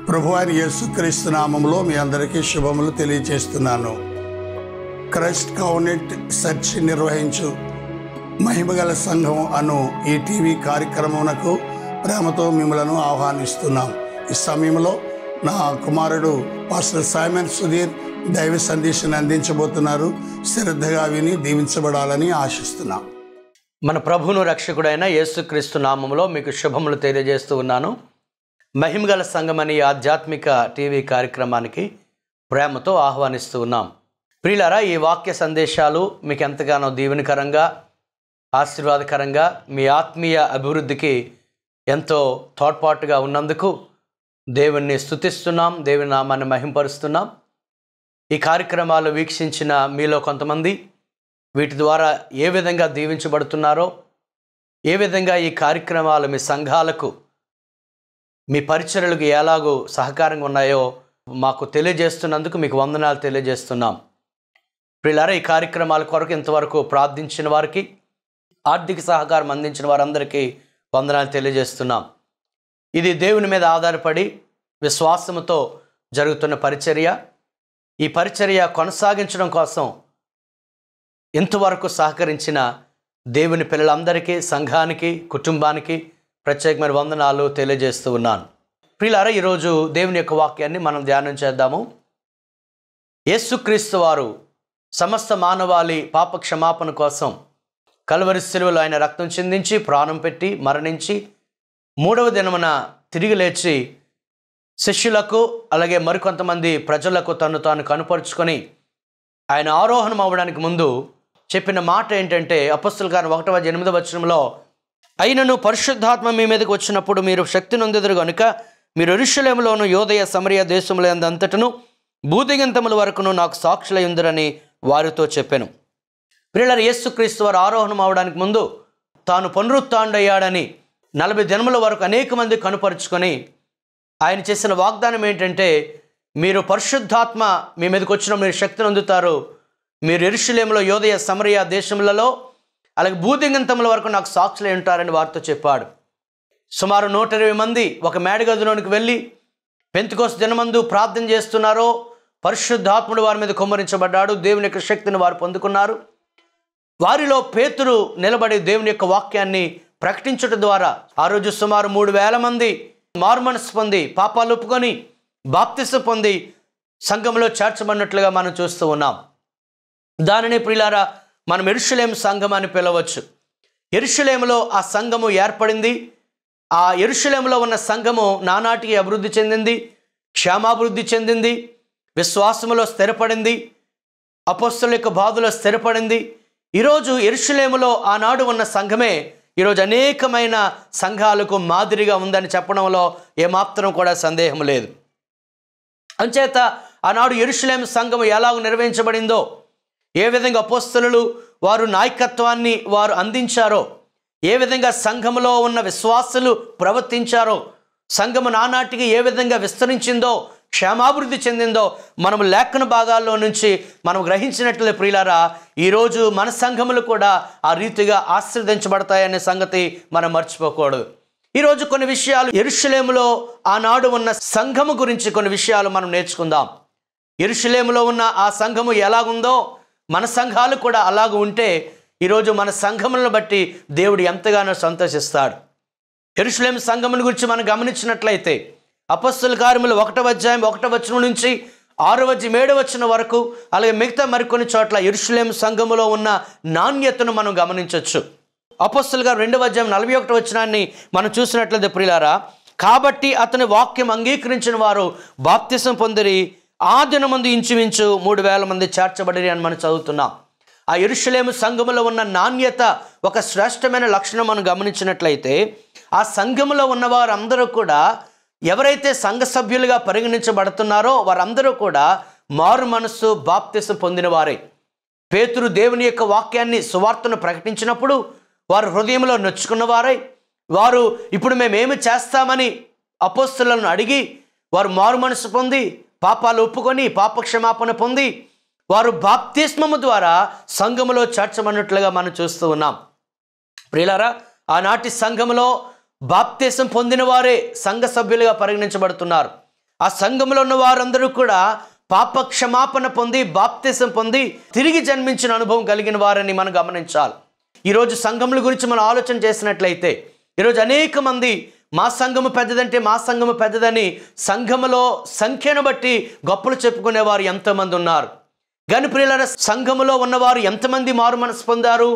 ప్రభువైన యేసుక్రీస్తు నామములో మీ అందరికీ శుభములు తెలియజేస్తున్నాను. క్రైస్ట్ కౌనెంట్ చర్చ్ నిర్వహించు మహిమగల సంఘం అను ఈ టీవీ కార్యక్రమమునకు ప్రేమతో మిమ్మలను ఆహ్వానిస్తున్నాం. ఈ సమయంలో నా కుమారుడు పాస్టర్ సైమన్ సుధీర్ దైవ సందేశాన్ని అందించబోతున్నారు. శ్రద్ధగా విని దీవించబడాలని ఆశిస్తున్నాం. మన ప్రభువును రక్షకుడైన యేసుక్రీస్తు నామములో మీకు శుభములు తెలియజేస్తూ ఉన్నాను. మహిమగల సంఘం అనే ఆధ్యాత్మిక టీవీ కార్యక్రమానికి ప్రేమతో ఆహ్వానిస్తూ ఉన్నాం. ప్రియులారా, ఈ వాక్య సందేశాలు మీకు ఎంతగానో దీవెనకరంగా, ఆశీర్వాదకరంగా, మీ ఆత్మీయ అభివృద్ధికి ఎంతో తోడ్పాటుగా ఉన్నందుకు దేవుణ్ణి స్తుతిస్తున్నాం, దేవుని నామాన్ని మహింపరుస్తున్నాం. ఈ కార్యక్రమాలు వీక్షించిన మీలో కొంతమంది వీటి ద్వారా ఏ విధంగా దీవించబడుతున్నారో, ఏ విధంగా ఈ కార్యక్రమాలు మీ సంఘాలకు, మీ పరిచర్యలకు ఎలాగో సహకారంగా ఉన్నాయో మాకు తెలియజేస్తున్నందుకు మీకు వందనాలు తెలియజేస్తున్నాం. ప్రియులారా, ఈ కార్యక్రమాల కొరకు ఇంతవరకు ప్రార్థించిన వారికి, ఆర్థిక సహకారం అందించిన వారందరికీ వందనాలు తెలియజేస్తున్నాం. ఇది దేవుని మీద ఆధారపడి విశ్వాసముతో జరుగుతున్న పరిచర్య. ఈ పరిచర్య కొనసాగించడం కోసం ఇంతవరకు సహకరించిన దేవుని పిల్లలందరికీ, సంఘానికి, కుటుంబానికి ప్రత్యేకమైన వందనాలు తెలియజేస్తూ ఉన్నాను. ప్రియులారా, ఈరోజు దేవుని యొక్క వాక్యాన్ని మనం ధ్యానం చేద్దాము. యేసుక్రీస్తు వారు సమస్త మానవాళి పాప క్షమాపణ కోసం కల్వరి శిలువలో ఆయన రక్తం చిందించి, ప్రాణం పెట్టి, మరణించి, మూడవ దినమున తిరిగి లేచి శిష్యులకు అలాగే మరికొంతమంది ప్రజలకు తను తాను కనుపరుచుకొని ఆయన ఆరోహణం అవ్వడానికి ముందు చెప్పిన మాట ఏంటంటే, అపొస్తలుల కార్యం 1:8 అయినను పరిశుద్ధాత్మ మీ మీదకి వచ్చినప్పుడు మీరు శక్తి నొందెదరు గనుక మీరు యెరూషలేములోను, యోదయ, సమరయ దేశములందంతటను భూదిగంతముల వరకును నాకు సాక్షులై ఉందరని వారితో చెప్పాను. ప్రియులారా, యేసుక్రీస్తు వారు ఆరోహణం అవడానికి ముందు తాను పునరుత్థానుడయ్యాడని 40 దినముల వరకు అనేక మంది కనుపరుచుకొని ఆయన చేసిన వాగ్దానం ఏంటంటే, మీరు పరిశుద్ధాత్మ మీ మీదకి వచ్చిన మీరు శక్తిని అందుతారు, మీరు యెరూషలేములో, యోదయ, సమరయ దేశములలో అలాగే భూదిగంతముల వరకు నాకు సాక్షులై ఉంటారని వారితో చెప్పాడు. సుమారు 120 మంది ఒక మేడగదిలోనికి వెళ్ళి పెంతెకొస్తు దినమందు ప్రార్థన చేస్తున్నారో పరిశుద్ధాత్ముడు వారి మీద కుమ్మరించబడ్డాడు. దేవుని యొక్క శక్తిని వారు పొందుకున్నారు. వారిలో పేతురు నిలబడి దేవుని యొక్క వాక్యాన్ని ప్రకటించడం ద్వారా ఆ రోజు సుమారు 3000 మంది మారుమనసు పొంది, పాపాలు ఒప్పుకొని బాప్తిసం పొంది సంఘంలో చేర్చబడినట్లుగా మనం చూస్తూ ఉన్నాం. దానిని ప్రియులారా మనం యెరూషలేము సంఘం అని పిలవచ్చు. యెరూషలేములో ఆ సంఘము ఏర్పడింది. ఆ యెరూషలేములో ఉన్న సంఘము నానాటికి అభివృద్ధి చెందింది, క్షేమాభివృద్ధి చెందింది, విశ్వాసములో స్థిరపడింది, అపొస్తలుల యొక్క బాధలో స్థిరపడింది. ఈరోజు యెరూషలేములో ఆనాడు ఉన్న సంఘమే ఈరోజు అనేకమైన సంఘాలకు మాదిరిగా ఉందని చెప్పడంలో ఏమాత్రం కూడా సందేహం లేదు. అంచేత ఆనాడు యెరూషలేము సంఘము ఎలాగ నిర్వహించబడిందో, ఏ విధంగా అపొస్తలులు వారు నాయకత్వాన్ని వారు అందించారో, ఏ విధంగా సంఘములో ఉన్న విశ్వాసులు ప్రవర్తించారో, సంఘము నానాటికి ఏ విధంగా విస్తరించిందో, క్షేమాభివృద్ధి చెందిందో మనం లేఖన భాగాల్లో నుంచి మనం గ్రహించినట్లే ప్రియులారా, ఈరోజు మన సంఘములు కూడా ఆ రీతిగా ఆశీర్వదించబడతాయనే సంగతి మనం మర్చిపోకూడదు. ఈరోజు కొన్ని విషయాలు యెరూషలేములో ఆనాడు ఉన్న సంఘము గురించి కొన్ని విషయాలు మనం నేర్చుకుందాం. యెరూషలేములో ఉన్న ఆ సంఘము ఎలాగుందో మన సంఘాలు కూడా అలాగ ఉంటే ఈరోజు మన సంఘములను బట్టి దేవుడు ఎంతగానో సంతోషిస్తాడు. యెరూషలేము సంఘముని గురించి మనం గమనించినట్లయితే అపొస్తలుల కార్యములు 1:1 నుంచి 6:7 వరకు అలాగే మిగతా మరికొన్ని చోట్ల యెరూషలేము సంఘములో ఉన్న నాణ్యతను మనం గమనించవచ్చు. అపొస్తలుల కార్యం 2:41 మనం చూసినట్లయితే ప్రియులారా, కాబట్టి అతని వాక్యం అంగీకరించిన వారు బాప్తిసం పొందిరి, ఆ దినమందు ఇంచుమించు 3000 మంది చేర్చబడిరి అని మనం చదువుతున్నాం. ఆ యెరూషలేము సంఘములో ఉన్న నాణ్యత, ఒక శ్రేష్టమైన లక్షణం మనం గమనించినట్లయితే ఆ సంఘములో ఉన్న వారందరూ కూడా ఎవరైతే సంఘ సభ్యులుగా పరిగణించబడుతున్నారో వారందరూ కూడా మారు మనస్సు, బాప్తిసం పొందిన వారే. పేతురు దేవుని యొక్క వాక్యాన్ని, సువార్తను ప్రకటించినప్పుడు వారు హృదయంలో నొచ్చుకున్నవారై, వారు ఇప్పుడు మేమేమి చేస్తామని అపొస్తలులను అడిగి వారు మారు మనసు పొంది, పాపాలు ఒప్పుకొని, పాప క్షమాపణ పొంది వారు బాప్తిస్మము ద్వారా సంఘములో చేర్చబడినట్లుగా మనం చూస్తూ ఉన్నాం. ప్రియులారా, ఆనాటి సంఘములో బాప్తిసం పొందిన వారే సంఘ సభ్యులుగా పరిగణించబడుతున్నారు. ఆ సంఘంలో ఉన్న వారందరూ కూడా పాప క్షమాపణ పొంది బాప్తిసం పొంది తిరిగి జన్మించిన అనుభవం కలిగిన వారని మనం గమనించాలి. ఈరోజు సంఘముల గురించి మనం ఆలోచన చేసినట్లయితే ఈరోజు అనేక మంది మా సంఘము పెద్దదంటే మా సంఘము పెద్దదని సంఘములో సంఖ్యను బట్టి గొప్పలు చెప్పుకునేవారు ఎంతోమంది ఉన్నారు. కానీ ప్రియులారా, సంఘములో ఉన్నవారు ఎంతమంది మారు మనసు పొందారు,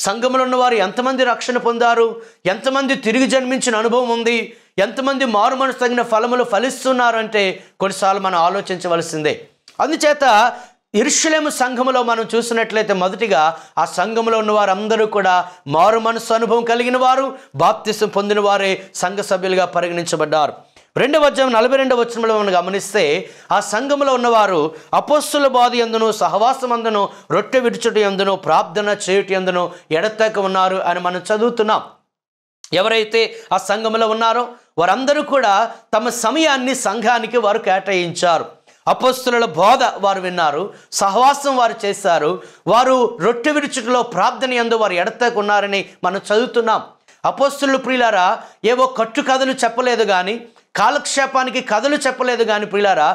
సంఘములో ఉన్నవారు ఎంతమంది రక్షణ పొందారు, ఎంతమంది తిరిగి జన్మించిన అనుభవం ఉంది, ఎంతమంది మారు మనసు తగిన ఫలములు ఫలిస్తున్నారు అంటే కొన్నిసార్లు మనం ఆలోచించవలసిందే. అందుచేత యెరూషలేము సంఘములో మనం చూసినట్లయితే మొదటిగా ఆ సంఘములో ఉన్న వారందరూ కూడా మారు మనసు అనుభవం కలిగిన వారు, బాప్తిసం పొందిన వారే సంఘ సభ్యులుగా పరిగణించబడ్డారు. 2వ అధ్యాయం 42వ వచనంలో మనం గమనిస్తే ఆ సంఘములో ఉన్నవారు అపోస్తుల బోధ యందును సహవాసమందును రొట్టె విరుచుట యందును ప్రార్థన చేయుట యందును ఎడతెగక ఉన్నారు అని మనం చదువుతున్నాం. ఎవరైతే ఆ సంఘములో ఉన్నారో వారందరూ కూడా తమ సమయాన్ని సంఘానికి వారు కేటాయించారు. అపోస్తుల బోధ వారు విన్నారు, సహవాసం వారు చేశారు, వారు రొట్టె విరుచుటలో ప్రార్థన యందు వారు ఎడతెగక ఉన్నారని మనం చదువుతున్నాం. అపోస్తులు ప్రియులారా ఏవో కట్టు కథలు చెప్పలేదు కానీ, కాలక్షేపానికి కథలు చెప్పలేదు కానీ ప్రియులారా,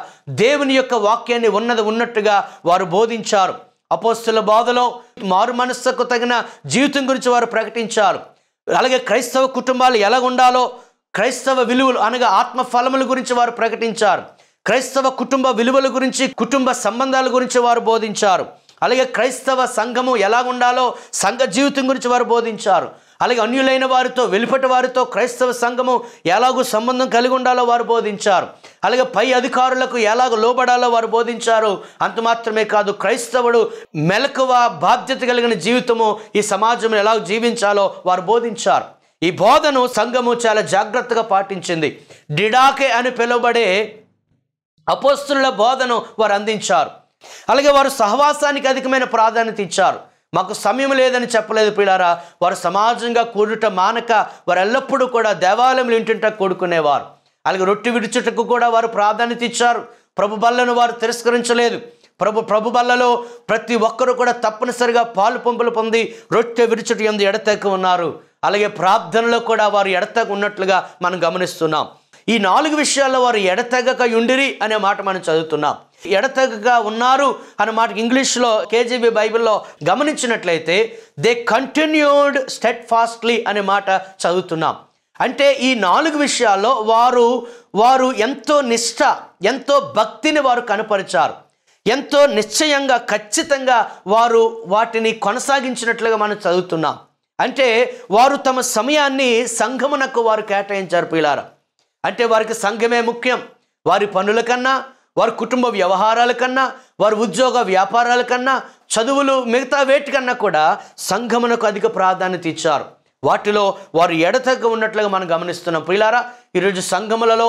దేవుని యొక్క వాక్యాన్ని ఉన్నది ఉన్నట్టుగా వారు బోధించారు. అపోస్తుల బోధలో మారు మనస్సుకు తగిన జీవితం గురించి వారు ప్రకటించారు. అలాగే క్రైస్తవ కుటుంబాలు ఎలా ఉండాలో, క్రైస్తవ విలువలు అనగా ఆత్మ ఫలముల గురించి వారు ప్రకటించారు. క్రైస్తవ కుటుంబ విలువల గురించి, కుటుంబ సంబంధాల గురించి వారు బోధించారు. అలాగే క్రైస్తవ సంఘము ఎలా ఉండాలో, సంఘ జీవితం గురించి వారు బోధించారు. అలాగే అన్యులైన వారితో, వెలుపటి వారితో క్రైస్తవ సంఘము ఎలాగో సంబంధం కలిగి ఉండాలో వారు బోధించారు. అలాగే పై అధికారులకు ఎలాగో లోబడాలో వారు బోధించారు. అంత మాత్రమే కాదు, క్రైస్తవుడు మెలకువ బాధ్యత కలిగిన జీవితము ఈ సమాజంలో ఎలా జీవించాలో వారు బోధించారు. ఈ బోధను సంఘము చాలా జాగ్రత్తగా పాటించింది. డిడాకే అని పిలువబడే అపోస్తుల బోధను వారు అందించారు. అలాగే వారు సహవాసానికి అధికమైన ప్రాధాన్యత ఇచ్చారు. మాకు సమయం లేదని చెప్పలేదు ప్రియులారా, వారు సమాజంగా కూడుట మానక వారు ఎల్లప్పుడూ కూడా దేవాలయంలో ఇంటింట కూడుకునేవారు. అలాగే రొట్టె విడుచుటకు కూడా వారు ప్రాధాన్యత ఇచ్చారు. ప్రభు బల్లను వారు తిరస్కరించలేదు. ప్రభు బల్లలో ప్రతి ఒక్కరూ కూడా తప్పనిసరిగా పాలు పంపులు పొంది రొట్టె విడుచుట యందు ఎడతెగక ఉన్నారు. అలాగే ప్రార్థనలో కూడా వారు ఎడతెగక ఉన్నట్లుగా మనం గమనిస్తున్నాం. ఈ 4 విషయాల్లో వారు ఎడతెగక యుండిరి అనే మాట మనం చదువుతున్నాం. ఎడతెగక ఉన్నారు అనే మాట ఇంగ్లీష్లో KJV బైబిల్లో గమనించినట్లయితే దే కంటిన్యూడ్ స్టెడ్ ఫాస్ట్లీ అనే మాట చదువుతున్నాం. అంటే ఈ 4 విషయాల్లో వారు ఎంతో నిష్ఠ, ఎంతో భక్తిని వారు కనపరిచారు. ఎంతో నిశ్చయంగా, ఖచ్చితంగా వారు వాటిని కొనసాగించినట్లుగా మనం చదువుతున్నాం. అంటే వారు తమ సమయాన్ని సంఘమునకు వారు కేటాయించారు ప్రియులారా. అంటే వారికి సంఘమే ముఖ్యం. వారి పనుల కన్నా, వారి కుటుంబ వ్యవహారాల కన్నా, వారి ఉద్యోగ వ్యాపారాల కన్నా, చదువులు మిగతా వేటికన్నా కూడా సంఘమునకు అధిక ప్రాధాన్యత ఇచ్చారు. వాటిలో వారు ఎడతెగక ఉన్నట్లుగా మనం గమనిస్తున్నాం. ప్రియులారా, ఈరోజు సంఘములలో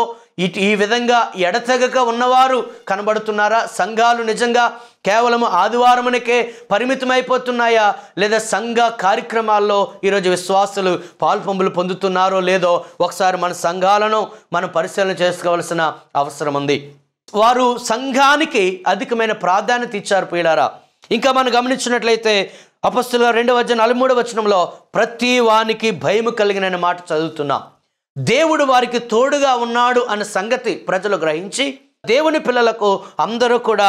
ఈ విధంగా ఎడతెగక ఉన్నవారు కనబడుతున్నారా? సంఘాలు నిజంగా కేవలం ఆదివారమునకే పరిమితమైపోతున్నాయా, లేదా సంఘ కార్యక్రమాల్లో ఈరోజు విశ్వాసులు పాల్పొంపులు పొందుతున్నారో లేదో ఒకసారి మన సంఘాలను మనం పరిశీలన చేసుకోవాల్సిన అవసరం ఉంది. వారు సంఘానికి అధికమైన ప్రాధాన్యత ఇచ్చారు ప్రియులారా. ఇంకా మనం గమనించినట్లయితే అపొస్తలుల 2వ అధ్యాయం 43వ వచనంలో ప్రతి వానికి భయము కలిగిన మాట చదువుతున్నాం. దేవుడు వారికి తోడుగా ఉన్నాడు అన్న సంగతి ప్రజలు గ్రహించి దేవుని పిల్లలకు అందరూ కూడా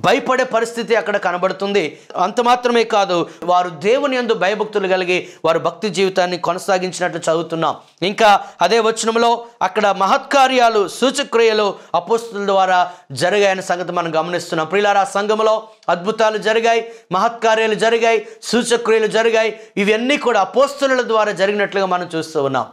భయపడే పరిస్థితి అక్కడ కనబడుతుంది. అంత మాత్రమే కాదు, వారు దేవుని యందు భయభక్తులు కలిగి వారు భక్తి జీవితాన్ని కొనసాగించినట్లు చదువుతున్నాం. ఇంకా అదే వచనంలో అక్కడ మహత్కార్యాలు, సూచక్రియలు అపోస్తుల ద్వారా జరిగాయన్న సంగతి మనం గమనిస్తున్నాం. ప్రియులారా, సంఘములో అద్భుతాలు జరిగాయి, మహత్కార్యాలు జరిగాయి, సూచక్రియలు జరిగాయి. ఇవన్నీ కూడా అపోస్తుల ద్వారా జరిగినట్లుగా మనం చూస్తూ ఉన్నాం.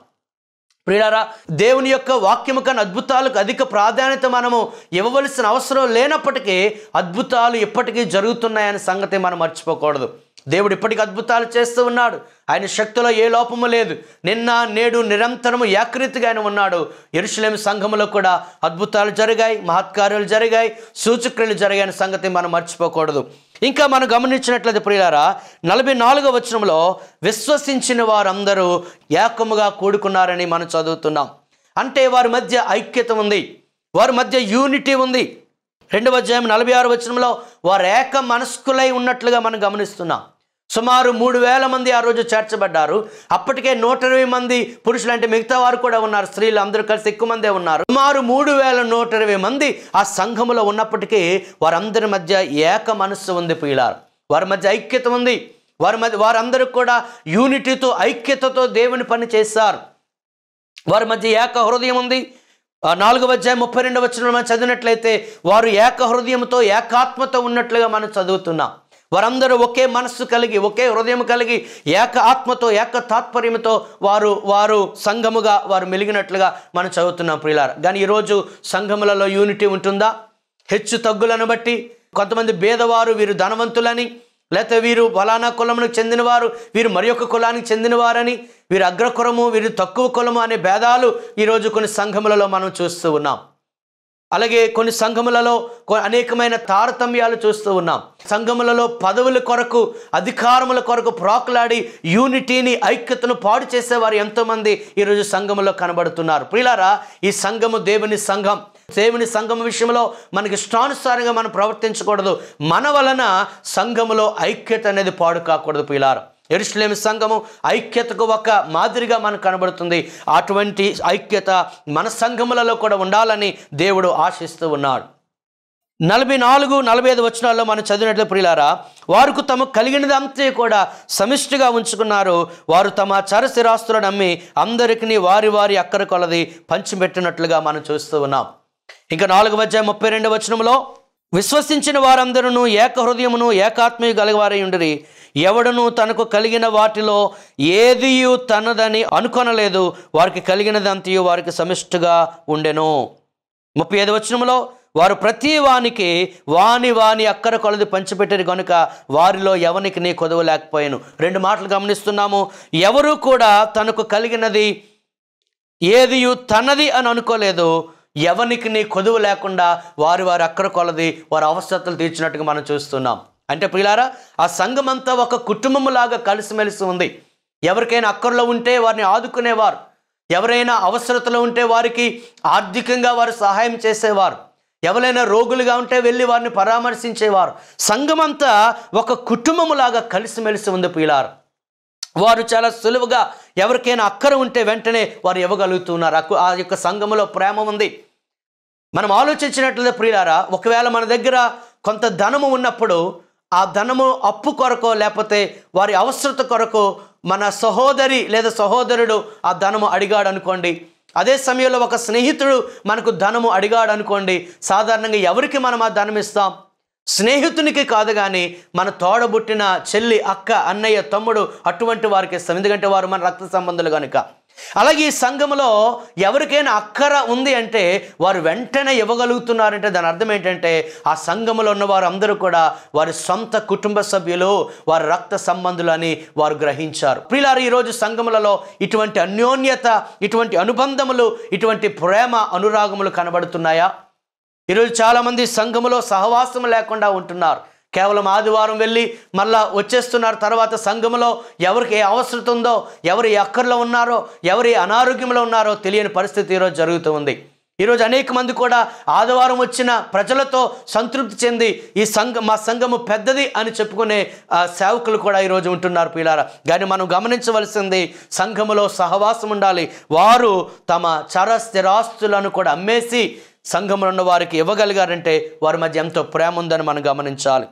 ప్రియులారా, దేవుని యొక్క వాక్యము కన్నా అద్భుతాలకు అధిక ప్రాధాన్యత మనము ఇవ్వవలసిన అవసరం లేనప్పటికీ అద్భుతాలు ఇప్పటికీ జరుగుతున్నాయనే సంగతి మనం మర్చిపోకూడదు. దేవుడు ఇప్పటికీ అద్భుతాలు చేస్తూ ఉన్నాడు. ఆయన శక్తిలో ఏ లోపము లేదు. నిన్న నేడు నిరంతరము ఏకరీతిగా ఆయన ఉన్నాడు. యెరూషలేము సంఘములో కూడా అద్భుతాలు జరిగాయి, మహత్కార్యాలు జరిగాయి, సూచక్రియలు జరిగాయనే సంగతి మనం మర్చిపోకూడదు. ఇంకా మనం గమనించినట్లయితే ప్రియులారా, 44వ వచనంలో విశ్వసించిన వారందరూ ఏకముగా కూడుకున్నారని మనం చదువుతున్నాం. అంటే వారి మధ్య ఐక్యత ఉంది, వారి మధ్య యూనిటీ ఉంది. 2వ అధ్యాయం 46వ వచనంలో వారు ఏక మనస్కులై ఉన్నట్లుగా మనం గమనిస్తున్నాం. సుమారు 3,000 మంది ఆ రోజు చేర్చబడ్డారు. అప్పటికే 120 మంది పురుషులు, అంటే మిగతా వారు కూడా ఉన్నారు, స్త్రీలు అందరూ కలిసి ఎక్కువ మందే ఉన్నారు. సుమారు 3,120 మంది ఆ సంఘములో ఉన్నప్పటికీ వారందరి మధ్య ఏక మనస్సు ఉంది ప్రియులారా. వారి మధ్య ఐక్యత ఉంది. వారందరూ కూడా యూనిటీతో, ఐక్యతతో దేవుని పని చేశారు. వారి మధ్య ఏక హృదయం ఉంది. 4వ అధ్యాయం 32వ వచనంలో మనం చదివినట్లయితే వారు ఏక హృదయంతో, ఏకాత్మతో ఉన్నట్లుగా మనం చదువుతున్నాం. వారందరూ ఒకే మనస్సు కలిగి, ఒకే హృదయం కలిగి, ఏక ఆత్మతో, ఏక తాత్పర్యంతో వారు సంఘముగా వారు మెలిగినట్లుగా మనం చదువుతున్నాం ప్రియులారా. కానీ ఈరోజు సంఘములలో యూనిటీ ఉంటుందా? హెచ్చు తగ్గులను బట్టి కొంతమంది భేదవారు, వీరు ధనవంతులని, లేకపోతే వీరు ఫలానా కులమునికి చెందినవారు, వీరు మరి ఒక కులానికి చెందినవారని, వీరు అగ్రకులము, వీరు తక్కువ కులము అనే భేదాలు ఈరోజు కొన్ని సంఘములలో మనం చూస్తూ ఉన్నాం. అలాగే కొన్ని సంఘములలో అనేకమైన తారతమ్యాలు చూస్తూ ఉన్నాం. సంఘములలో పదవుల కొరకు, అధికారముల కొరకు ప్రాకులాడి యూనిటీని, ఐక్యతను పాడు చేసేవారు ఎంతోమంది ఈరోజు సంఘములో కనబడుతున్నారు. ప్రియులారా, ఈ సంఘము దేవుని సంఘం. దేవుని సంఘం విషయంలో మనకి ఇష్టానుసారంగా మనం ప్రవర్తించకూడదు. మన వలన సంఘములో ఐక్యత అనేది పాడు కాకూడదు ప్రియులారా. యెరూషలేము సంఘము ఐక్యతకు ఒక మాదిరిగా మనకు కనబడుతుంది. అటువంటి ఐక్యత మన సంఘములలో కూడా ఉండాలని దేవుడు ఆశిస్తూ ఉన్నాడు. 44, 45 వచనాల్లో మనం చదివినట్లు ప్రియులారా, వారికి తమకు కలిగినదంతా కూడా సమిష్టిగా ఉంచుకున్నారు. వారు తమ చరస్థిరాస్తులను అమ్మి అందరికీ వారి వారి అక్కర కొలది పంచిపెట్టినట్లుగా మనం చూస్తూ ఉన్నాం. ఇంకా 4వ అధ్యాయం 32వ వచనంలో విశ్వసించిన వారందరూ ఏక హృదయమును, ఏకాత్మయు గలవారై ఉండిరి. ఎవడును తనకు కలిగిన వాటిలో ఏదియు తనదని అనుకొనలేదు. వారికి కలిగినదంతయు వారికి సమిష్టిగా ఉండెను. 35వ వచనంలో వారు ప్రతి వానికి వాని అక్కర కొలది పంచిపెట్టారు కనుక వారిలో ఎవనికి నీ కొదవ లేకపోయాను. 2 మాటలు గమనిస్తున్నాము. ఎవరు కూడా తనకు కలిగినది ఏదియు తనది అని అనుకోలేదు. ఎవనికి నీ కొదువు లేకుండా వారి అక్కర కొలది వారి అవసరతలు తీర్చినట్టుగా మనం చూస్తున్నాం. అంటే ప్రియులారా, ఆ సంఘం అంతా ఒక కుటుంబములాగా కలిసిమెలిసి ఉంది. ఎవరికైనా అక్కరలో ఉంటే వారిని ఆదుకునేవారు, ఎవరైనా అవసరతలో ఉంటే వారికి ఆర్థికంగా వారు సహాయం చేసేవారు, ఎవరైనా రోగులుగా ఉంటే వెళ్ళి వారిని పరామర్శించేవారు. సంఘం అంతా ఒక కుటుంబములాగా కలిసిమెలిసి ఉంది ప్రియులారా. వారు చాలా సులువుగా ఎవరికైనా అక్కర ఉంటే వెంటనే వారు ఇవ్వగలుగుతున్నారు. ఆ యొక్క సంఘములో ప్రేమ ఉంది. మనం ఆలోచించినట్లయితే ప్రియులారా, ఒకవేళ మన దగ్గర కొంత ధనము ఉన్నప్పుడు ఆ ధనము అప్పు కొరకో లేకపోతే వారి అవసరత కొరకు మన సహోదరి లేదా సహోదరుడు ఆ ధనము అడిగాడు అనుకోండి, అదే సమయంలో ఒక స్నేహితుడు మనకు ధనము అడిగాడు అనుకోండి, సాధారణంగా ఎవరికి మనం ఆ ధనం ఇస్తాం? స్నేహితునికి కాదు, కానీ మన తోడబుట్టిన చెల్లి, అక్క, అన్నయ్య, తమ్ముడు అటువంటి వారికి ఇస్తాం. ఎందుకంటే వారు మన రక్త సంబంధులు కనుక. అలాగే ఈ సంఘములో ఎవరికైనా అక్కర ఉంది అంటే వారు వెంటనే ఇవ్వగలుగుతున్నారంటే దాని అర్థం ఏంటంటే ఆ సంఘములో ఉన్న వారు అందరూ కూడా వారి సొంత కుటుంబ సభ్యులు, వారి రక్త సంబంధులు అని వారు గ్రహించారు. ప్రియులారా, ఈరోజు సంఘములలో ఇటువంటి అన్యోన్యత, ఇటువంటి అనుబంధములు, ఇటువంటి ప్రేమ, అనురాగములు కనబడుతున్నాయా? ఈరోజు చాలామంది సంఘములో సహవాసం లేకుండా ఉంటున్నారు. కేవలం ఆదివారం వెళ్ళి మళ్ళా వచ్చేస్తున్నారు. తర్వాత సంఘములో ఎవరికి ఏ అవసరం ఉందో, ఎవరు ఏ అక్కర్లో ఉన్నారో, ఎవరు ఏ అనారోగ్యంలో ఉన్నారో తెలియని పరిస్థితి ఈరోజు జరుగుతూ ఉంది. ఈరోజు అనేక మంది కూడా ఆదివారం వచ్చిన ప్రజలతో సంతృప్తి చెంది మా సంఘము పెద్దది అని చెప్పుకునే సేవకులు కూడా ఈరోజు ఉంటున్నారు ప్రియులారా. కానీ మనం గమనించవలసింది, సంఘములో సహవాసం ఉండాలి. వారు తమ చర స్థిరాస్తులను కూడా అమ్మేసి సంఘంలో ఉన్న వారికి ఇవ్వగలిగారంటే వారి మధ్య ఎంతో ప్రేమ ఉందని మనం గమనించాలి.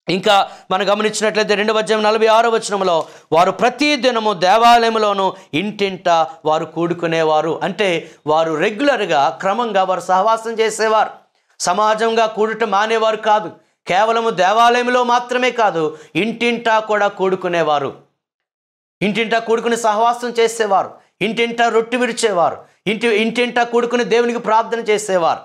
ఇంకా మనం గమనించినట్లయితే 2వ అధ్యాయం 46వ వచనంలో వారు ప్రతి దినము దేవాలయంలోనూ ఇంటింట వారు కూడుకునేవారు. అంటే వారు రెగ్యులర్గా, క్రమంగా వారు సహవాసం చేసేవారు. సమాజంగా కూడటం మానేవారు కాదు. కేవలము దేవాలయంలో మాత్రమే కాదు, ఇంటింటా కూడా కూడుకునేవారు. ఇంటింటా కూడుకుని సహవాసం చేసేవారు. ఇంటింటా రొట్టె విరిచేవారు. ఇంటింటా కూడుకుని దేవునికి ప్రార్థన చేసేవారు.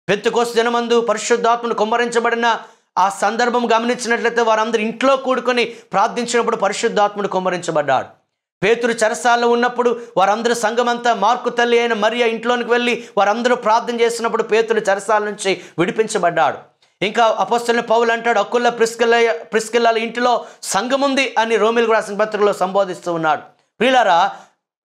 పెంతెకోస్తు దినమందు పరిశుద్ధాత్మను కుమ్మరించబడిన ఆ సందర్భం గమనించినట్లయితే వారందరూ ఇంట్లో కూడుకొని ప్రార్థించినప్పుడు పరిశుద్ధాత్ముడు కుమ్మరించబడ్డాడు. పేతురు చెరసాలలో ఉన్నప్పుడు వారందరూ సంఘమంతా మార్కు తల్లి అయిన మరియ ఇంట్లోనికి వెళ్ళి వారందరూ ప్రార్థన చేసినప్పుడు పేతురు చెరసాల నుంచి విడిపించబడ్డాడు. ఇంకా అపోస్తలుడైన పౌలు అంటాడు, అకుల ప్రిస్కిల్లాల ఇంటిలో సంఘం ఉంది అని రోమీయులకు రాసిన పత్రికలో సంబోధిస్తూ ఉన్నాడు. ప్రియులారా,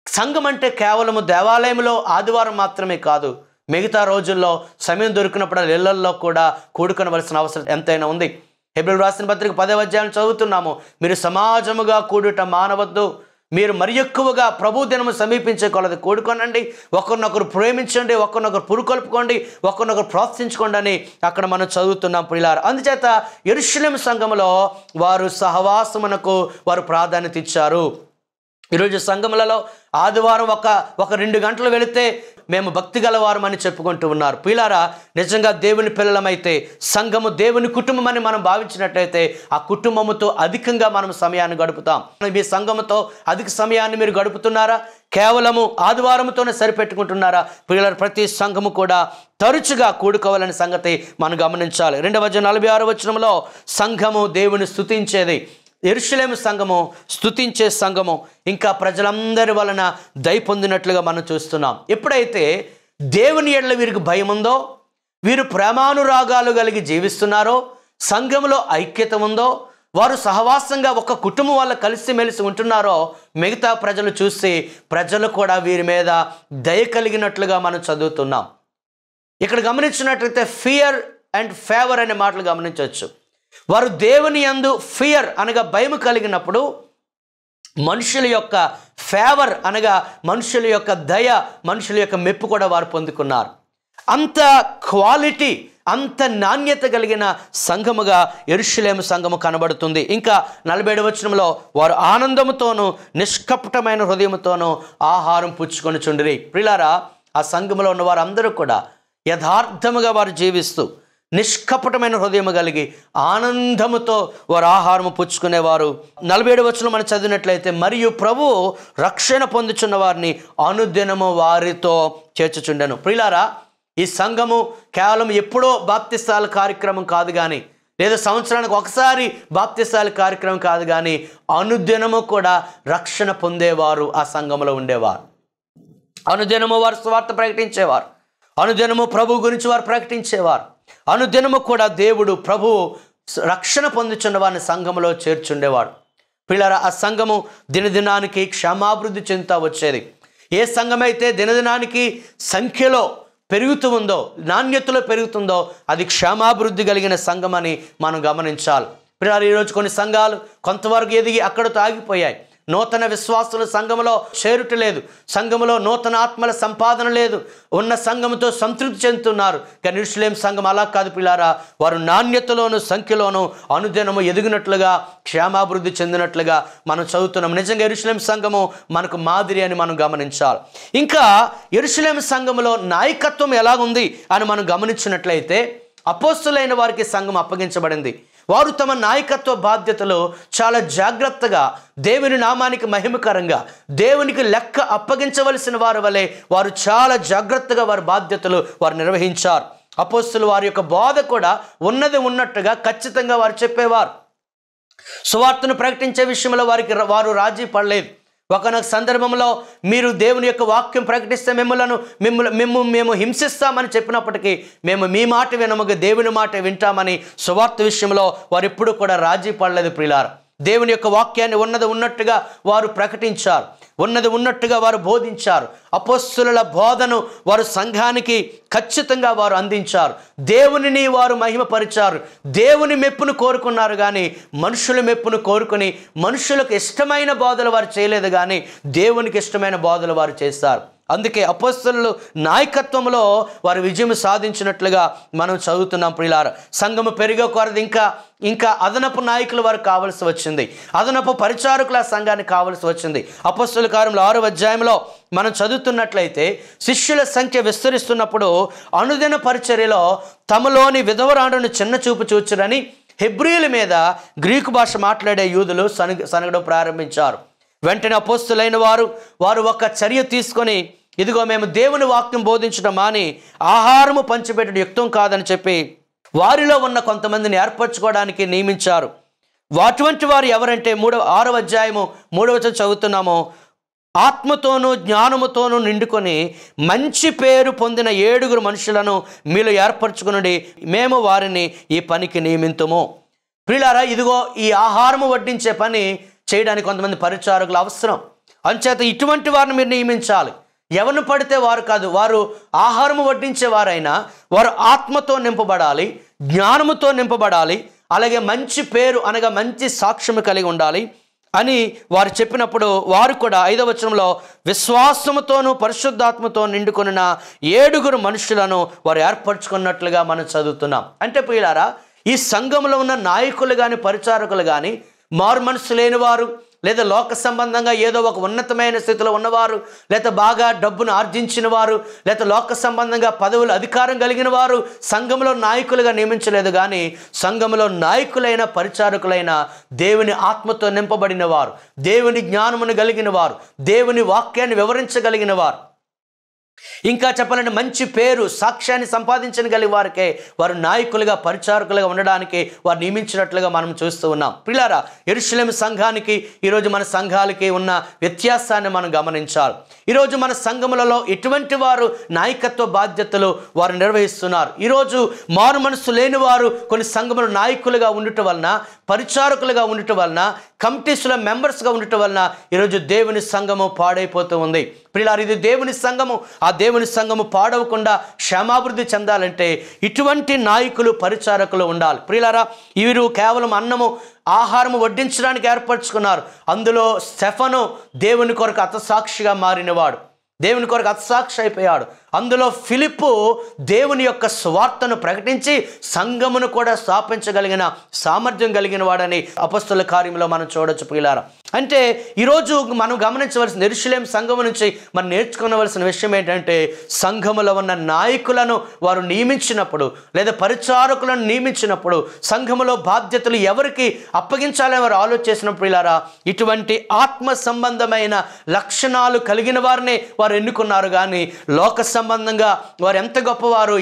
సంఘం అంటే కేవలము దేవాలయంలో ఆదివారం మాత్రమే కాదు, మిగతా రోజుల్లో సమయం దొరికినప్పుడు ఇళ్లల్లో కూడా కూడుకొనవలసిన అవసరం ఎంతైనా ఉంది. హెబ్రీయులకు రాసిన పత్రిక 10వ అధ్యాయం చదువుతున్నాము, మీరు సమాజముగా కూడుట మానవద్దు, మీరు మరి ఎక్కువగా ప్రభు దినము సమీపించే కొలది కూడుకొనండి, ఒకరినొకరు ప్రేమించండి, ఒకరినొకరు పురుకొల్పుకోండి, ఒకరినొకరు ప్రోత్సహించుకోండి అని అక్కడ మనం చదువుతున్నాం ప్రియులారా. అందుచేత యెరూషలేము సంఘములో వారు సహవాసమునకు వారు ప్రాధాన్యత ఇచ్చారు. ఈరోజు సంఘములలో ఆదివారం ఒక 2 గంటలు వెళితే మేము భక్తి గలవారం అని చెప్పుకుంటూ ఉన్నారు. ప్రియులారా, నిజంగా దేవుని పిల్లలమైతే, సంఘము దేవుని కుటుంబం అని మనం భావించినట్లయితే ఆ కుటుంబముతో అధికంగా మనం సమయాన్ని గడుపుతాం. మీ సంఘముతో అధిక సమయాన్ని మీరు గడుపుతున్నారా? కేవలము ఆదివారంతోనే సరిపెట్టుకుంటున్నారా? ప్రియులారా, ప్రతి సంఘము కూడా తరచుగా కూడుకోవాలనే సంగతి మనం గమనించాలి. 2:46 వచనంలో సంఘము దేవుని స్తుతించేది, యెరూషలేము సంఘము స్తుతించే సంఘము, ఇంకా ప్రజలందరి వలన దయ పొందినట్లుగా మనం చూస్తున్నాం. ఎప్పుడైతే దేవుని ఎడల వీరికి భయం ఉందో, వీరు ప్రేమానురాగాలు కలిగి జీవిస్తున్నారో, సంఘములో ఐక్యత ఉందో, వారు సహవాసంగా ఒక కుటుంబం వల్ల కలిసిమెలిసి ఉంటున్నారో, మిగతా ప్రజలు చూసి ప్రజలు కూడా వీరి మీద దయ కలిగినట్లుగా మనం చదువుతున్నాం. ఇక్కడ గమనించినట్లయితే ఫియర్ అండ్ ఫేవర్ అనే మాటలు గమనించవచ్చు. వారు దేవుని యందు ఫియర్ అనగా భయం కలిగినప్పుడు, మనుషుల యొక్క ఫేవర్ అనగా మనుషుల యొక్క దయ, మనుషుల యొక్క మెప్పు కూడా వారు పొందుకున్నారు. అంత క్వాలిటీ, అంత నాణ్యత కలిగిన సంఘముగా యెరూషలేము సంఘము కనబడుతుంది. ఇంకా 47వ వచనంలో వారు ఆనందముతోనూ నిష్కపటమైన హృదయముతోనూ ఆహారం పుచ్చుకొనుచుండిరి. ప్రియులారా, ఆ సంఘములో ఉన్న వారందరూ కూడా యథార్థముగా వారు జీవిస్తూ నిష్కపటమైన హృదయము కలిగి ఆనందముతో వారు ఆహారము పుచ్చుకునేవారు. 47వ వచనం మనం చదివినట్లయితే, మరియు ప్రభు రక్షణ పొందుచున్న వారిని అనుదినము వారితో చేర్చుచుండెను. ప్రియులారా, ఈ సంఘము కేవలం ఎప్పుడో బాప్తిస్తాల కార్యక్రమం కాదు కానీ, లేదా సంవత్సరానికి ఒకసారి బాప్తిస్తాల కార్యక్రమం కాదు కానీ, అనుదినము కూడా రక్షణ పొందేవారు ఆ సంఘములో ఉండేవారు. అనుదినము వారు సువార్త ప్రకటించేవారు, అనుదినము ప్రభు గురించి వారు ప్రకటించేవారు, అనుదినము కూడా దేవుడు ప్రభు రక్షణ పొందుచున్న వారిని సంఘములో చేర్చుండేవాడు. పిల్లరా, ఆ సంఘము దినదినానికి క్షేమాభివృద్ధి చెందుతూ వచ్చేది. ఏ సంఘమైతే దినదినానికి సంఖ్యలో పెరుగుతూ ఉందో, నాణ్యతలో పెరుగుతుందో, అది క్షేమాభివృద్ధి కలిగిన సంఘం అని మనం గమనించాలి. పిల్లలు, ఈరోజు కొన్ని సంఘాలు కొంతవరకు ఎదిగి అక్కడతో ఆగిపోయాయి. నూతన విశ్వాసుల సంఘములో చేరుట లేదు, సంఘములో నూతన ఆత్మల సంపాదన లేదు, ఉన్న సంఘముతో సంతృప్తి చెందుతున్నారు. కానీ యెరూషలేము సంఘం అలా కాదు పిల్లారా, వారు నాణ్యతలోను సంఖ్యలోను అనుదినము ఎదిగినట్లుగా, క్షేమాభివృద్ధి చెందినట్లుగా మనం చదువుతున్నాం. నిజంగా యెరూషలేము సంఘము మనకు మాదిరి అని మనం గమనించాలి. ఇంకా యెరూషలేము సంఘములో నాయకత్వం ఎలాగుంది అని మనం గమనించినట్లయితే, అపోస్తులైన వారికి సంఘం అప్పగించబడింది. వారు తమ నాయకత్వ బాధ్యతలు చాలా జాగ్రత్తగా, దేవుని నామానికి మహిమకరంగా, దేవునికి లెక్క అప్పగించవలసిన వారి వలె వారు చాలా జాగ్రత్తగా వారి బాధ్యతలు వారు నిర్వహించారు. అపోస్తులు వారి యొక్క బోధ కూడా ఉన్నది ఉన్నట్టుగా ఖచ్చితంగా వారు చెప్పేవారు. సువార్తను ప్రకటించే విషయంలో వారు రాజీ పడలేదు. ఒకనొక సందర్భంలో మీరు దేవుని యొక్క వాక్యం ప్రకటిస్తే మేము హింసిస్తామని చెప్పినప్పటికీ మేము మీ మాట వినముగా దేవుని మాట వింటామని సువార్త విషయంలో వారు ఎప్పుడు కూడా రాజీ పడలేదు. ప్రియులారా, దేవుని యొక్క వాక్యాన్ని ఉన్నది ఉన్నట్టుగా వారు ప్రకటించారు, ఉన్నది ఉన్నట్టుగా వారు బోధించారు. అపోస్తుల బోధను వారు సంఘానికి ఖచ్చితంగా వారు అందించారు. దేవునిని వారు మహిమపరిచారు. దేవుని మెప్పును కోరుకున్నారు కానీ మనుషుల మెప్పును కోరుకుని మనుషులకు ఇష్టమైన బోధలు వారు చేయలేదు కానీ దేవునికి ఇష్టమైన బోధలు వారు చేస్తారు. అందుకే అపోస్తలులు నాయకత్వంలో వారు విజయం సాధించినట్లుగా మనం చదువుతున్నాం. ప్రియులారా, సంఘము పెరిగే కొరది ఇంకా అదనపు నాయకులు వారు కావాల్సి వచ్చింది, అదనపు పరిచారకుల సంఘానికి కావాల్సి వచ్చింది. అపోస్తలుల కార్యములు 6వ అధ్యాయంలో మనం చదువుతున్నట్లయితే, శిష్యుల సంఖ్య విస్తరిస్తున్నప్పుడు అనుదిన పరిచర్యలో తమలోని విధవరాండును చిన్న చూపు చూచురని హెబ్రీయుల మీద గ్రీకు భాష మాట్లాడే యూదులు సనగడం ప్రారంభించారు. వెంటనే అపోస్తలులైన వారు ఒక చర్య తీసుకొని, ఇదిగో మేము దేవుని వాక్యం బోధించడం మాని ఆహారము పంచిపెట్టడం యుక్తం కాదని చెప్పి వారిలో ఉన్న కొంతమందిని ఏర్పరచుకోవడానికి నియమించారు. అటువంటి వారు ఎవరంటే 6వ అధ్యాయము 3వ వచనం చదువుతున్నాము. ఆత్మతోనూ జ్ఞానముతోనూ నిండుకొని మంచి పేరు పొందిన 7 మనుషులను మీలో ఏర్పరచుకుని మేము వారిని ఈ పనికి నియమింతుము. ప్రియులారా, ఇదిగో ఈ ఆహారము వడ్డించే పని చేయడానికి కొంతమంది పరిచారకులు అవసరం. అంచేత ఇటువంటి వారిని మీరు నియమించాలి. ఎవరిని పడితే వారు కాదు. వారు ఆహారము వడ్డించేవారైనా వారు ఆత్మతో నింపబడాలి, జ్ఞానముతో నింపబడాలి, అలాగే మంచి పేరు అనగా మంచి సాక్ష్యం కలిగి ఉండాలి అని వారు చెప్పినప్పుడు వారు కూడా 5వ వచనంలో విశ్వాసముతోనూ పరిశుద్ధాత్మతో నిండుకొనిన 7 మనుషులను వారు ఏర్పరచుకున్నట్లుగా మనం చదువుతున్నాం. అంటే ప్రియులారా, ఈ సంఘంలో ఉన్న నాయకులు కానీ పరిచారకులు కానీ మారు మనసు లేనివారు, లేదా లోక సంబంధంగా ఏదో ఒక ఉన్నతమైన స్థితిలో ఉన్నవారు, లేదా బాగా డబ్బును ఆర్జించిన వారు, లేదా లోక సంబంధంగా పదవులు అధికారం కలిగిన వారు సంఘంలో నాయకులుగా నియమించలేదు. కానీ సంఘంలో నాయకులైన పరిచారకులైన దేవుని ఆత్మతో నింపబడిన వారు, దేవుని జ్ఞానమును కలిగిన వారు, దేవుని వాక్యాన్ని వివరించగలిగిన వారు, ఇంకా చెప్పాలంటే మంచి పేరు సాక్ష్యాన్ని సంపాదించగలిగే వారికే వారు నాయకులుగా పరిచారకులుగా ఉండడానికి వారు నియమించినట్లుగా మనం చూస్తూ ఉన్నాం. ప్రియులారా, యెరూషలేము సంఘానికి ఈరోజు మన సంఘాలకి ఉన్న వ్యత్యాసాన్ని మనం గమనించాలి. ఈరోజు మన సంఘములలో ఎటువంటి వారు నాయకత్వ బాధ్యతలు వారు నిర్వహిస్తున్నారు. ఈరోజు మారు మనసు లేని వారు కొన్ని సంఘముల నాయకులుగా ఉండటం వలన, పరిచారకులుగా ఉండటం వలన, కమిటీస్లో మెంబర్స్గా ఉండటం వలన ఈరోజు దేవుని సంఘము పాడైపోతూ ఉంది. ప్రియులారా, ఇది దేవుని సంఘము. ఆ దేవుని సంఘము పాడవకుండా క్షేమాభివృద్ధి చెందాలంటే ఇటువంటి నాయకులు పరిచారకులు ఉండాలి. ప్రియులారా, వీరు కేవలం అన్నము ఆహారము వడ్డించడానికి ఏర్పరచుకున్నారు. అందులో స్టెఫను దేవుని కొరకు హతసాక్షిగా మారినవాడు, దేవుని కొరకు హతసాక్షి అయిపోయాడు. అందులో ఫిలిప్పు దేవుని యొక్క స్వార్థను ప్రకటించి సంఘమును కూడా స్థాపించగలిగిన సామర్థ్యం కలిగిన వాడని అపొస్తలుల కార్యంలో మనం చూడొచ్చు. ప్రియులారా, అంటే ఈరోజు మనం గమనించవలసిన యెరూషలేము సంఘము నుంచి మనం నేర్చుకోవలసిన విషయం ఏంటంటే, సంఘములో ఉన్న నాయకులను వారు నియమించినప్పుడు లేదా పరిచారకులను నియమించినప్పుడు సంఘములో బాధ్యతలు ఎవరికి అప్పగించాలని వారు ఆలోచించినప్పుడు ప్రియులారా, ఇటువంటి ఆత్మ సంబంధమైన లక్షణాలు కలిగిన వారిని వారు ఎన్నుకున్నారు. కానీ లోక సంబంధంగా వారు ఎంత గొప్పవారు,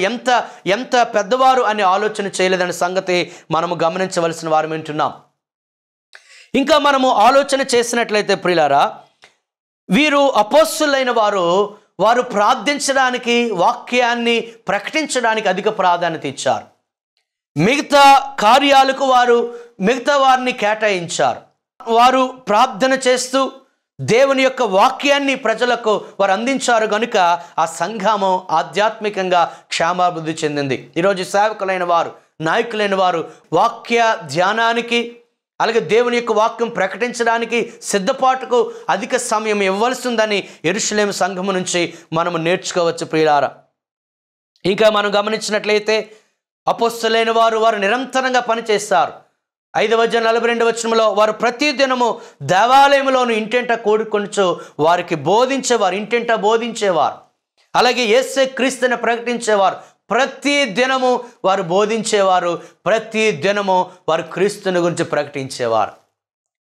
ఎంత పెద్దవారు అనే ఆలోచన చేయలేదనే సంగతి మనము గమనించవలసిన వారు వింటున్నాం. ఇంకా మనము ఆలోచన చేసినట్లయితే ప్రియులారా, వీరు అపోస్తలులైన వారు ప్రార్థించడానికి, వాక్యాన్ని ప్రకటించడానికి అధిక ప్రాధాన్యత ఇచ్చారు. మిగతా కార్యాలకు వారు మిగతా వారిని కేటాయించారు. వారు ప్రార్థన చేస్తూ దేవుని యొక్క వాక్యాన్ని ప్రజలకు వారు అందించారు. కనుక ఆ సంఘము ఆధ్యాత్మికంగా క్షేమాభివృద్ధి చెందింది. ఈరోజు సేవకులైన వారు, నాయకులైన వారు వాక్య ధ్యానానికి, అలాగే దేవుని యొక్క వాక్యం ప్రకటించడానికి సిద్ధపాటుకు అధిక సమయం ఇవ్వవలసిందని యెరూషలేము సంఘము నుంచి మనము నేర్చుకోవచ్చు. ప్రియులారా, ఇంకా మనం గమనించినట్లయితే అపొస్తలులైన వారు నిరంతరంగా పనిచేస్తారు. 5వ అధ్యాయం 42వ వచనంలో వారు ప్రతి దినము దేవాలయంలోను ఇంటింట కూడుకొనుచు వారికి బోధించేవారు, ఇంటింట బోధించేవారు. అలాగే యేసు క్రీస్తుని ప్రకటించేవారు. ప్రతి దినము వారు బోధించేవారు, ప్రతి దినము వారు క్రీస్తుని గురించి ప్రకటించేవారు.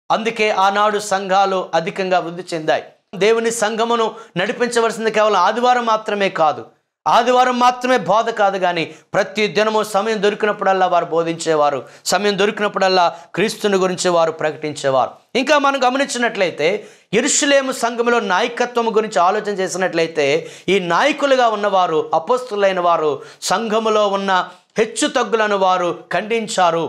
అందుకే ఆనాడు సంఘాలు అధికంగా వృద్ధి చెందాయి. దేవుని సంఘమును నడిపించవలసింది కేవలం ఆదివారం మాత్రమే కాదు, ఆదివారం మాత్రమే బోధ కాదు, కానీ ప్రతి దినము సమయం దొరికినప్పుడల్లా వారు బోధించేవారు, సమయం దొరికినప్పుడల్లా క్రీస్తుని గురించి వారు ప్రకటించేవారు. ఇంకా మనం గమనించినట్లయితే యెరూషలేము సంఘములో నాయకత్వం గురించి ఆలోచన చేసినట్లయితే ఈ నాయకులుగా ఉన్నవారు, అపోస్తలులైన వారు సంఘములో ఉన్న హెచ్చు తగ్గులను వారు ఖండించారు.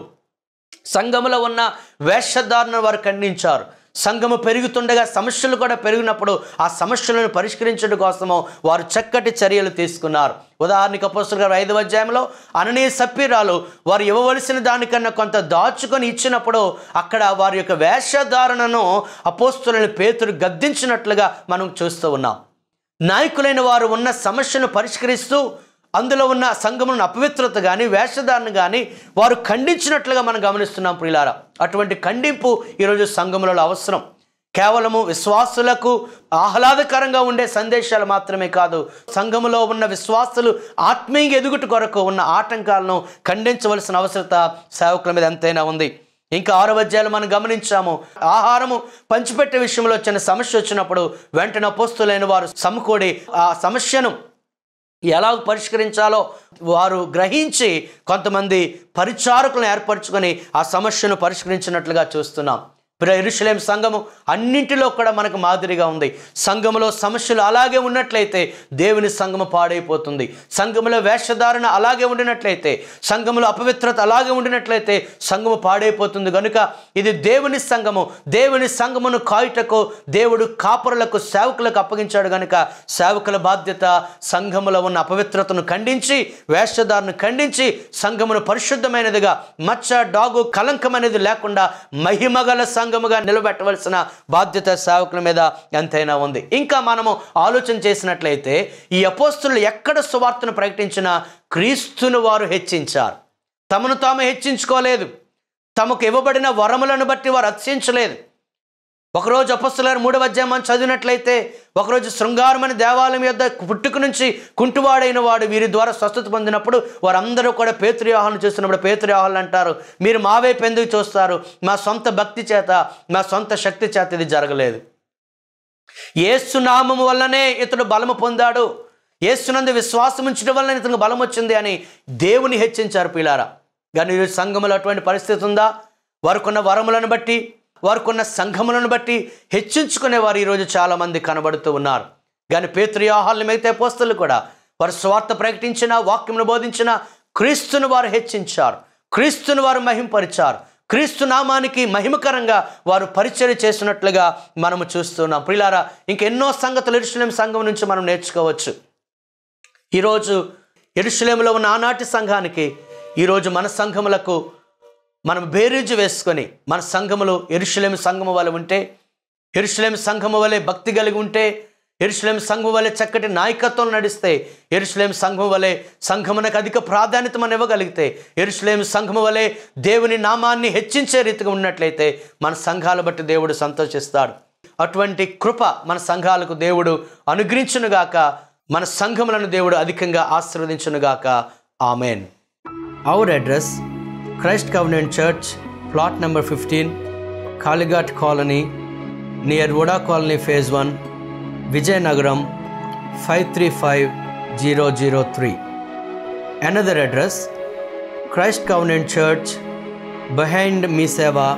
సంఘములో ఉన్న వేషధారణను వారు ఖండించారు. సంఘము పెరుగుతుండగా సమస్యలు కూడా పెరిగినప్పుడు ఆ సమస్యలను పరిష్కరించడం కోసము వారు చక్కటి చర్యలు తీసుకున్నారు. ఉదాహరణకు అపొస్తలుల గారు 5వ అధ్యాయంలో అననీయ సప్పీరాలు వారు ఇవ్వవలసిన దానికన్నా కొంత దాచుకొని ఇచ్చినప్పుడు అక్కడ వారి యొక్క వేషధారణను అపొస్తలుని పేతురు గద్దించినట్లుగా మనం చూస్తూ ఉన్నాం. నాయకులైన వారు ఉన్న సమస్యను పరిష్కరిస్తూ అందులో ఉన్న సంఘములను అపవిత్రత కానీ వేషధారణ కానీ వారు ఖండించినట్లుగా మనం గమనిస్తున్నాం. ప్రియులారా, అటువంటి ఖండింపు ఈరోజు సంఘములలో అవసరం. కేవలము విశ్వాసులకు ఆహ్లాదకరంగా ఉండే సందేశాలు మాత్రమే కాదు, సంఘములో ఉన్న విశ్వాసులు ఆత్మీయ ఎదుగుట కొరకు ఉన్న ఆటంకాలను ఖండించవలసిన అవసరత సేవకుల మీద ఎంతైనా ఉంది. ఇంకా 6వ అధ్యాయంలో మనం గమనించాము, ఆహారము పంచిపెట్టే విషయంలో వచ్చిన సమస్య వచ్చినప్పుడు వెంటనే అపోస్తలులైన వారు సమకూడి ఆ సమస్యను ఎలా పరిష్కరించాలో వారు గ్రహించి కొంతమంది పరిచారకులను ఏర్పరచుకొని ఆ సమస్యను పరిష్కరించినట్లుగా చూస్తున్నాం. యెరూషలేము సంఘము అన్నింటిలో కూడా మనకు మాదిరిగా ఉంది. సంఘములో సమస్యలు అలాగే ఉన్నట్లయితే దేవుని సంఘము పాడైపోతుంది. సంఘములో వేషధారణ అలాగే ఉండినట్లయితే, సంఘములో అపవిత్రత అలాగే ఉండినట్లయితే సంఘము పాడైపోతుంది. కనుక ఇది దేవుని సంఘము. దేవుని సంఘమును కాయుటకు దేవుడు కాపరులకు, సేవకులకు అప్పగించాడు. కనుక సేవకుల బాధ్యత సంఘములో ఉన్న అపవిత్రతను ఖండించి, వేషధారను ఖండించి, సంఘమును పరిశుద్ధమైనదిగా, మచ్చ, డాగు, కలంకం అనేది లేకుండా మహిమగల సంఘముగా నిలబెట్టవలసిన బాధ్యత సేవకుల మీద ఎంతైనా ఉంది. ఇంకా మనము ఆలోచన చేసినట్లయితే ఈ అపోస్తలులు ఎక్కడ సువార్తను ప్రకటించినా క్రీస్తును వారు హెచ్చించారు. తమను తాము హెచ్చించుకోలేదు. తమకు ఇవ్వబడిన వరములను బట్టి వారు అతిశయించలేదు. ఒకరోజు అపోస్తలుల 3వ అధ్యాయం మనం చదివినట్లయితే, ఒకరోజు శృంగారమని దేవాలయం యొద్ద పుట్టుక నుంచి కుంటువాడైన వాడు వీరి ద్వారా స్వస్థత పొందినప్పుడు వారందరూ కూడా పేతురు యోహాను చూస్తున్నప్పుడు పేతురు యోహాను అంటారు, మీరు మా వైపు ఎందుకు చూస్తారు? మా సొంత భక్తి చేత, మా సొంత శక్తి చేత ఇది జరగలేదు. యేసు నామము వల్లనే ఇతడు బలము పొందాడు, యేసునందు విశ్వాసం ఉంచడం వల్ల ఇతనికి బలం వచ్చింది అని దేవుని హెచ్చించారు పిల్లారా. కానీ ఈరోజు సంఘములో అటువంటి పరిస్థితి ఉందా? వారికున్న వరములను బట్టి, వారికున్న సంఘములను బట్టి హెచ్చించుకునేవారు ఈరోజు చాలామంది కనబడుతూ ఉన్నారు. కానీ పేతురు యోహాను మిగతా అపోస్తలులు కూడా వారు స్వార్థ ప్రకటించిన, వాక్యమును బోధించిన క్రీస్తును వారు హెచ్చించారు, క్రీస్తును వారు మహింపరిచారు, క్రీస్తు నామానికి మహిమకరంగా వారు పరిచర్య చేసినట్లుగా మనము చూస్తున్నాం. ప్రియులారా, ఇంకెన్నో సంగతులు యెరూషలేము సంఘం నుంచి మనం నేర్చుకోవచ్చు. ఈరోజు యెరూషలేములో ఉన్న ఆనాటి సంఘానికి ఈరోజు మన సంఘములకు మనం బేరీజు వేసుకొని, మన సంఘములు యెరూషలేము సంఘము వలె ఉంటే, యెరూషలేము సంఘము వలె భక్తి కలిగి ఉంటే, యెరూషలేము సంఘము వలె చక్కటి నాయకత్వం నడిస్తే, యెరూషలేము సంఘము వలె సంఘమునకు అధిక ప్రాధాన్యత మనం ఇవ్వగలిగితే, యెరూషలేము సంఘము వలె దేవుని నామాన్ని హెచ్చించే రీతిగా ఉన్నట్లయితే మన సంఘాలు బట్టి దేవుడు సంతోషిస్తాడు. అటువంటి కృప మన సంఘాలకు దేవుడు అనుగ్రహించునుగాక. మన సంఘములను దేవుడు అధికంగా ఆశీర్వదించునుగాక. Amen. Our address Christ Covenant Church, plot number 15, Kalighat Colony, near Voda Colony, phase 1, Vijayanagaram, 535003. Another address, Christ Covenant Church, behind Miseva,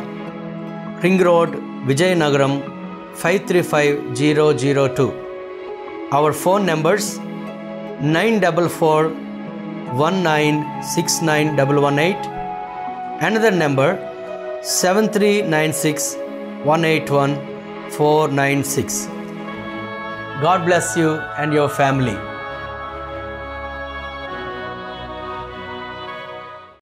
Ring Road, Vijayanagaram, 535002. Our phone numbers 944196918. Another number 7396181496. God bless you and your family.